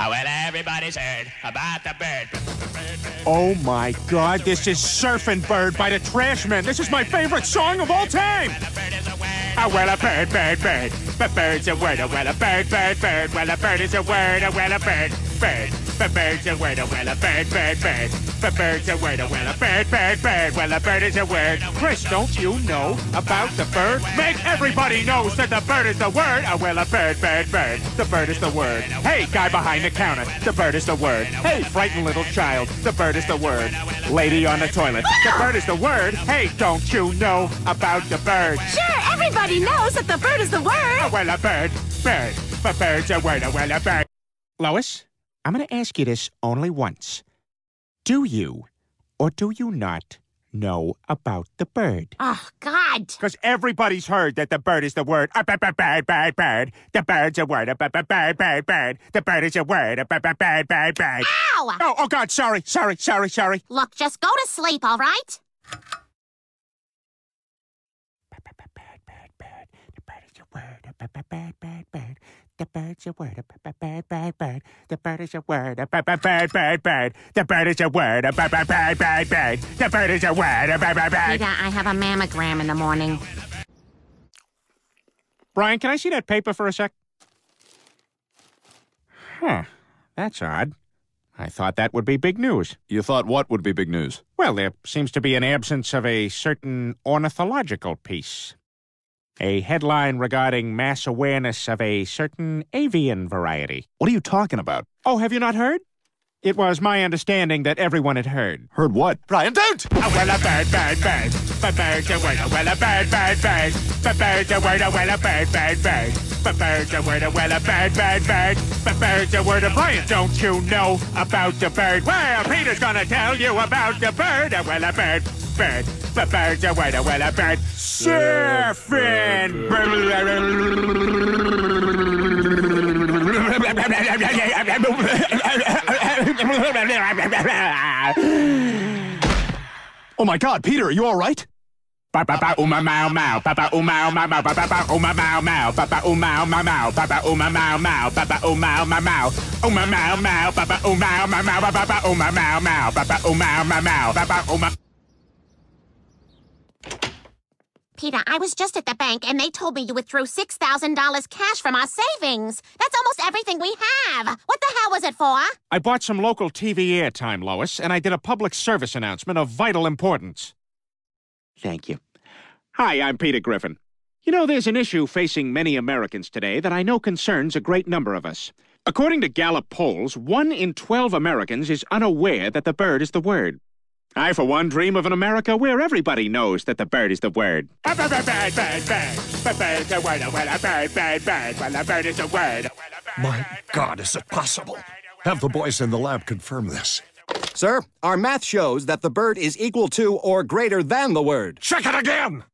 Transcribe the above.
Oh, well, everybody's heard about the bird. Oh my God, this is Surfin' Bird by the Trashmen. This is my favorite song of all time. Oh, well, a bird, bird, bird. But bird's a word. Oh, well, a bird, bird, bird. Well, a bird is a word. Oh, well, a bird, bird. But bird's a word. Oh, well, a bird, bird, bird. But bird's a word. Oh, well, a bird, bird, bird. Well, a bird is a word. Chris, don't you know about the bird? Make everybody knows that the bird is the word. Oh, well, a bird, bird, bird. The bird is the word. Hey, guy behind the counter, the bird is the word. Hey, frightened little child, the bird is the word. Lady on the toilet, the bird is the word. Hey, don't you know about the bird? Sure, everybody knows that the bird is the word. Oh, well, a bird, bird. But bird's a word. Oh, well, a bird. Lois, I'm going to ask you this only once. Do you, or do you not, know about the bird? Oh, God. Because everybody's heard that the bird is the word. Bird, bird, bird. The bird's a word. Bird, bird, bird. The bird is a word. Bird, bird, bird. Ow! Oh, God, sorry. Look, just go to sleep, all right? The bird is a word. Bird. The bird's a word. Bird. The bird is a word. Bird. The bird is a word. Bird. The bird is a word. Peter, I have a mammogram in the morning. Brian, can I see that paper for a sec? Huh. That's odd. I thought that would be big news. You thought what would be big news? Well, there seems to be an absence of a certain ornithological piece. A headline regarding mass awareness of a certain avian variety. What are you talking about? Oh, have you not heard? It was my understanding that everyone had heard. Heard what? Brian, don't! Oh, well, a bird, bird, bird. But bird's a word. Oh, well, a bird, bird, bird. But bird's a word. Oh, well, a bird, bird, bird. But bird's a word. Oh, well, a bird, bird, bird. But bird's a word. Brian, don't you know about the bird? Well, Peter's gonna tell you about the bird. Oh, well, a bird, bird. But bird's a word. Oh, well, a bird. Surfing. Oh my God, Peter, are you all right? Papa uma mau mau, papa uma mau mau, papa uma mau mau, papa uma mau mau, papa uma mau mau, papa uma mau mau, uma mau mau, papa uma mau mau, papa uma mau mau, papa uma mau mau, papa uma. Peter, I was just at the bank, and they told me you withdrew $6,000 cash from our savings. That's almost everything we have. What the hell was it for? I bought some local TV airtime, Lois, and I did a public service announcement of vital importance. Thank you. Hi, I'm Peter Griffin. You know, there's an issue facing many Americans today that I know concerns a great number of us. According to Gallup polls, 1 in 12 Americans is unaware that the bird is the word. I, for one, dream of an America where everybody knows that the bird is the word. Bird, bird, bird, bird. But bird's a word. Well, a bird, bird, bird. Well, a bird is a word. My God, is it possible? Have the boys in the lab confirm this. Sir, our math shows that the bird is equal to or greater than the word. Check it again!